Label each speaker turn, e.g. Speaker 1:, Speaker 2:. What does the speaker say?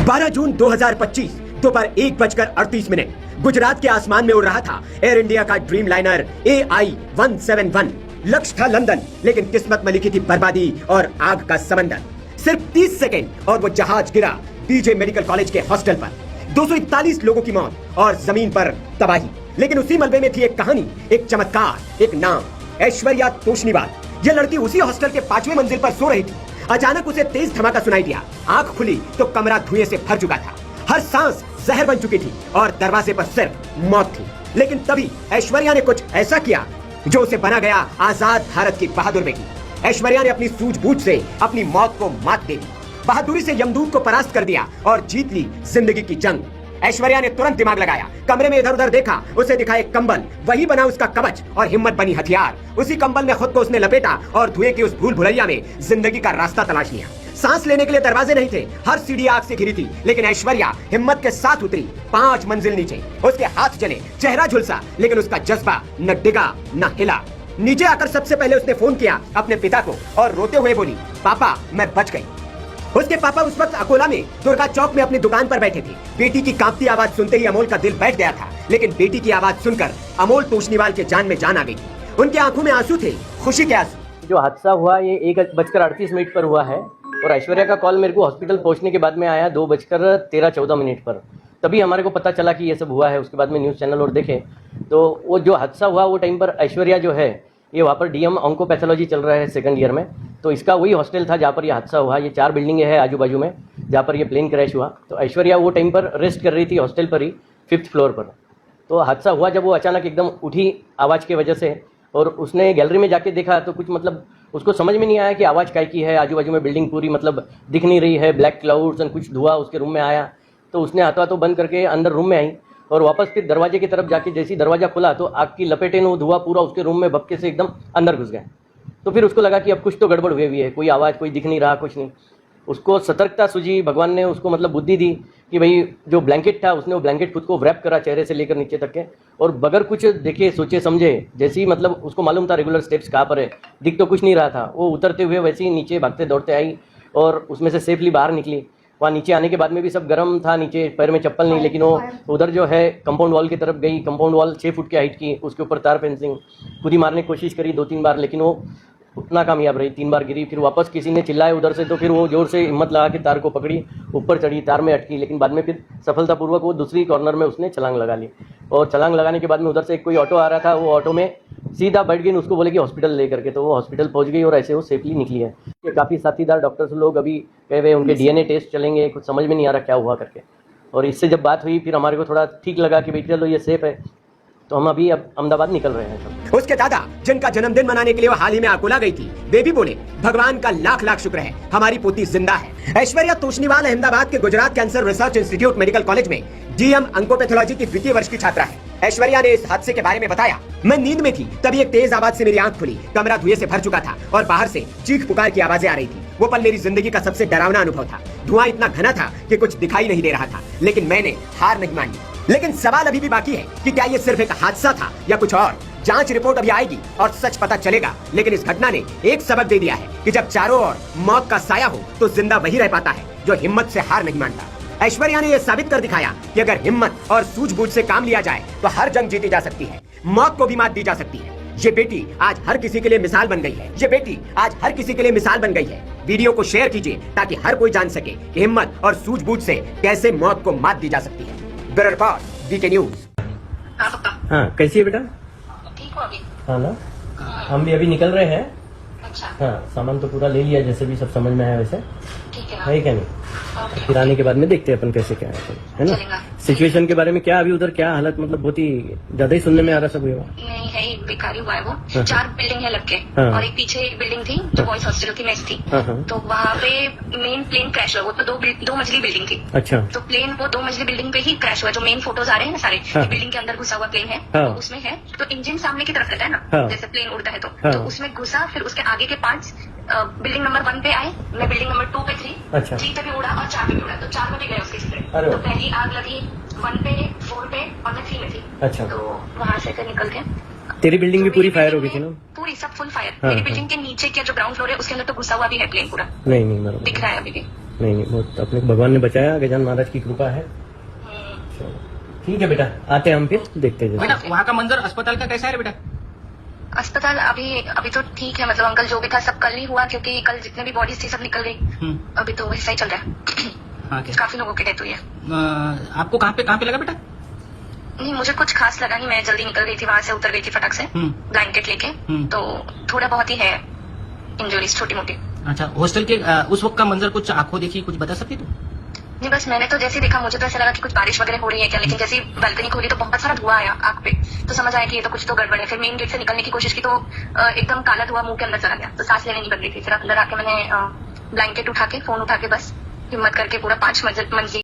Speaker 1: 12 जून 2025 दोपहर 1:38 गुजरात के आसमान में उड़ रहा था एयर इंडिया का ड्रीम लाइनर AI-171। लक्ष्य था लंदन, लेकिन किस्मत में लिखी थी बर्बादी और आग का समंदर। सिर्फ 30 सेकंड और वो जहाज गिरा बीजे मेडिकल कॉलेज के हॉस्टल पर। 241 लोगों की मौत और जमीन पर तबाही। लेकिन उसी मलबे में थी एक कहानी, एक चमत्कार, एक नाम, ऐश्वर्या तोष्णीवाल। यह लड़की उसी हॉस्टल के 5वीं मंजिल पर सो रही थी। अचानक उसे तेज धमाका सुनाई दिया। आंख खुली तो कमरा धुएं से भर चुका था। हर सांस जहर बन चुकी थी और दरवाजे पर सिर्फ मौत थी। लेकिन तभी ऐश्वर्या ने कुछ ऐसा किया जो उसे बना गया आजाद भारत की बहादुर बेटी। ऐश्वर्या ने अपनी सूझबूझ से अपनी मौत को मात दे दी, बहादुरी से यमदूत को परास्त कर दिया और जीत ली जिंदगी की जंग। ऐश्वर्या ने तुरंत दिमाग लगाया, कमरे में इधर उधर देखा, उसे दिखा एक कंबल, वही बना उसका कवच और हिम्मत बनी हथियार। उसी कंबल में खुद को उसने लपेटा और धुएं की उस भूल भुलैया में जिंदगी का रास्ता तलाश लिया। सांस लेने के लिए दरवाजे नहीं थे, हर सीढ़ी आग से घिरी थी, लेकिन ऐश्वर्या हिम्मत के साथ उतरी 5 मंजिल नीचे। उसके हाथ जले, चेहरा झुलसा, लेकिन उसका जज्बा न डिगा न हिला। नीचे आकर सबसे पहले उसने फोन किया अपने पिता को और रोते हुए बोली, पापा मैं बच गई। उसके पापा उस वक्त अकोला में दुर्गा चौक में अपनी दुकान पर बैठे थे। बेटी की कांपती आवाज सुनते ही अमोल का दिल बैठ गया था, लेकिन बेटी की आवाज सुनकर अमोल तोष्णीवाल के जान में जान आ गई। उनकी आंखों में आंसू थे, खुशी के आंसू।
Speaker 2: जो हादसा हुआ ये 1:38 पर हुआ है और ऐश्वर्या का कॉल मेरे को हॉस्पिटल पहुंचने के बाद में आया 2:13-14 पर। तभी हमारे को पता चला कि ये सब हुआ है। उसके बाद में न्यूज़ चैनल और देखे तो वो जो हादसा हुआ वो टाइम पर ऐश्वर्या जो है ये वहाँ पर DM ऑन्कोपैथोलॉजी चल रहा है 2nd ईयर में, तो इसका वही हॉस्टल था जहाँ पर ये हादसा हुआ। ये 4 बिल्डिंगें हैं आजू बाजू में जहाँ पर ये प्लेन क्रैश हुआ। तो ऐश्वर्या वो टाइम पर रेस्ट कर रही थी हॉस्टल पर ही 5th फ्लोर पर। तो हादसा हुआ जब वो अचानक एकदम उठी आवाज़ की वजह से, और उसने गैलरी में जाके देखा तो कुछ मतलब उसको समझ में नहीं आया कि आवाज़ काय की है। आजू बाजू में बिल्डिंग पूरी मतलब दिख नहीं रही है, ब्लैक क्लाउड्स और कुछ धुआं उसके रूम में आया। तो उसने हाथों बंद करके अंदर रूम में आई और वापस फिर दरवाजे की तरफ जाके जैसे दरवाजा खुला तो आग की लपेटे वो धुआं पूरा उसके रूम में भपके से एकदम अंदर घुस गया। तो फिर उसको लगा कि अब कुछ तो गड़बड़ हुई है, कोई आवाज़ कोई दिख नहीं रहा, कुछ नहीं। उसको सतर्कता सूझी, भगवान ने उसको मतलब बुद्धि दी कि भाई जो ब्लैंकेट था उसने वो ब्लैंकेट खुद को रैप करा चेहरे से लेकर नीचे तक के, और बगैर कुछ देखे सोचे समझे जैसे ही मतलब उसको मालूम था रेगुलर स्टेप्स कहाँ पर है, दिख तो कुछ नहीं रहा था, वो उतरते हुए वैसे ही नीचे भागते दौड़ते आई और उसमें से सेफली बाहर निकली। वहाँ नीचे आने के बाद में भी सब गर्म था, नीचे पैर में चप्पल नहीं, लेकिन वो उधर जो है कंपाउंड वॉल की तरफ गई। कंपाउंड वॉल 6 फुट की हाइट की, उसके ऊपर तार फेंसिंग खुद ही मारने की कोशिश करी 2-3 बार, लेकिन वो उतना कामयाब रही, 3 बार गिरी। फिर वापस किसी ने चिल्लाया उधर से, तो फिर वो जोर से हिम्मत लगा के तार को पकड़ी, ऊपर चढ़ी, तार में अटकी, लेकिन बाद में फिर सफलतापूर्वक वो दूसरी कॉर्नर में उसने छलांग लगा ली। और छलांग लगाने के बाद में उधर से कोई ऑटो आ रहा था, वो ऑटो में सीधा बैठ गई, उसको बोले कि हॉस्पिटल ले करके, तो वो हॉस्पिटल पहुंच गई और ऐसे वो सेफली निकली है। काफ़ी साथीदार डॉक्टर्स लोग अभी कहे हुए उनके DNA टेस्ट चलेंगे, कुछ समझ में नहीं आ रहा क्या हुआ करके। और इससे जब बात हुई फिर हमारे को थोड़ा ठीक लगा कि भाई चलो ये सेफ है, तो हम अभी अब अहमदाबाद निकल रहे हैं सब।
Speaker 1: उसके दादा जिनका जन्मदिन मनाने के लिए वो हाल ही में अकोला गई थी, वे भी बोले भगवान का लाख लाख शुक्र है हमारी पोती जिंदा है। ऐश्वर्या तोष्णीवाल अहमदाबाद के Gujarat cancer research institute medical college में DM ऑन्कोपैथोलॉजी की 2य वर्ष की छात्रा है। ऐश्वर्या ने इस हादसे के बारे में बताया, मैं नींद में थी, तभी एक तेज आवाज से मेरी आंख खुली, कमरा धुएं से भर चुका था और बाहर से चीख पुकार की आवाजें आ रही थी। वो पल मेरी जिंदगी का सबसे डरावना अनुभव था। धुआं इतना घना था कि कुछ दिखाई नहीं दे रहा था, लेकिन मैंने हार नहीं मानी। लेकिन सवाल अभी भी बाकी है कि क्या ये सिर्फ एक हादसा था या कुछ और। जांच रिपोर्ट अभी आएगी और सच पता चलेगा, लेकिन इस घटना ने एक सबक दे दिया है कि जब चारों ओर मौत का साया हो तो जिंदा वही रह पाता है जो हिम्मत से हार नहीं मानता। ऐश्वर्या ने यह साबित कर दिखाया कि अगर हिम्मत और सूझबूझ से काम लिया जाए तो हर जंग जीती जा सकती है, मौत को भी मात दी जा सकती है। ये बेटी आज हर किसी के लिए मिसाल बन गई है। ये बेटी आज हर किसी के लिए मिसाल बन गई है। वीडियो को शेयर कीजिए ताकि हर कोई जान सके कि हिम्मत और सूझबूझ से कैसे मौत को मात दी जा सकती है। Bureau report VK news.
Speaker 2: हाँ, कैसी है बेटा?
Speaker 3: ठीक हो अभी?
Speaker 2: हाँ ना, हम भी अभी निकल रहे हैं।
Speaker 3: अच्छा,
Speaker 2: हाँ, सामान तो पूरा ले लिया जैसे भी सब समझ में आया वैसे,
Speaker 3: ठीक है ना?
Speaker 2: है क्या नहीं? फिर आने के बाद में देखते हैं अपन कैसे क्या है ना।
Speaker 3: चलेगा।
Speaker 2: सिचुएशन के बारे में क्या अभी उधर क्या हालत, मतलब बहुत ही ज्यादा ही सुनने में आ रहा सब हुआ।
Speaker 3: नहीं है, बेकारी हुआ है वो।
Speaker 2: हाँ।
Speaker 3: 4 बिल्डिंग है लग के,
Speaker 2: हाँ।
Speaker 3: और एक पीछे एक बिल्डिंग थी जो बॉयज हॉस्टल की मेस थी।
Speaker 2: हाँ, हाँ।
Speaker 3: तो वहाँ पे मेन प्लेन क्रैश हुआ। वो तो 2 मंजिली बिल्डिंग थी।
Speaker 2: अच्छा।
Speaker 3: तो प्लेन वो 2 मंजिली बिल्डिंग पे ही क्रैश हुआ। जो मेन फोटोज आ रहे हैं ना सारे,
Speaker 2: हाँ।
Speaker 3: बिल्डिंग के अंदर घुसा हुआ प्लेन है,
Speaker 2: हाँ।
Speaker 3: तो उसमें है। तो इंजन सामने की तरफ रहता है ना,
Speaker 2: हाँ।
Speaker 3: जैसे प्लेन उड़ता है
Speaker 2: हाँ।
Speaker 3: तो उसमें घुसा। फिर उसके आगे के पार्ट्स बिल्डिंग नंबर 1 पे आए, मैं बिल्डिंग नंबर 2 पे थी।
Speaker 2: अच्छा।
Speaker 3: 3 पे भी उड़ा और 4 पे भी उड़ा, तो 4 पे भी गए उसके स्प्रेड।
Speaker 2: अरे।
Speaker 3: तो पहली आग लगी 1 पे, 4 पे और मैं 3 में थी।
Speaker 2: अच्छा।
Speaker 3: तो वहाँ से निकल के
Speaker 2: तेरी बिल्डिंग भी पूरी फायर हो गई थी ना?
Speaker 3: पूरी सब फुल फायर।
Speaker 2: हाँ,
Speaker 3: मेरी
Speaker 2: हाँ।
Speaker 3: बिल्डिंग के नीचे के जो ग्राउंड फ्लोर है उसके अंदर तो घुसा हुआ भी है प्लेन पूरा,
Speaker 2: नहीं बराबर
Speaker 3: दिख रहा है अभी भी।
Speaker 2: नहीं बहुत अपने को भगवान ने बचाया, गजानन महाराज की कृपा है। चलो ठीक है बेटा, आते हैं हम फिर देखते हैं।
Speaker 4: बेटा वहाँ का मंजर अस्पताल का कैसा है रे बेटा?
Speaker 3: अस्पताल अभी तो ठीक है, मतलब अंकल जो भी था सब कल ही हुआ, क्योंकि कल जितने भी बॉडीज थी सब निकल गई। अभी तो वैसा ही चल रहा है।
Speaker 4: हाँ क्या?
Speaker 3: काफी लोगों की डेथ हुई है।
Speaker 4: आपको कहाँ पे लगा बेटा?
Speaker 3: नहीं मुझे कुछ खास लगा नहीं, मैं जल्दी निकल गई थी वहां से, उतर गई थी फटक से ब्लैंकेट लेके। तो थोड़ा बहुत ही है इंजरीज, छोटी मोटी।
Speaker 4: अच्छा, हॉस्टल के उस वक्त का मंजर कुछ आंखों देखी, कुछ बता सकती तू?
Speaker 3: नहीं बस मैंने तो जैसे ही देखा मुझे तो ऐसा लगा कि कुछ बारिश वगैरह हो रही है क्या, लेकिन जैसे ही बालकनी खोली तो बहुत सारा धुआं आया आंख पे, तो समझ आया कि ये तो कुछ तो गड़बड़ है। फिर मेन गेट से निकलने की कोशिश की तो एकदम काला धुआं मुंह के अंदर चला गया, तो सांस लेने नहीं बन रही थी। फिर अंदर आके मैंने ब्लैंकेट उठा के, फोन उठा के बस हिम्मत करके पूरा 5 मंजिल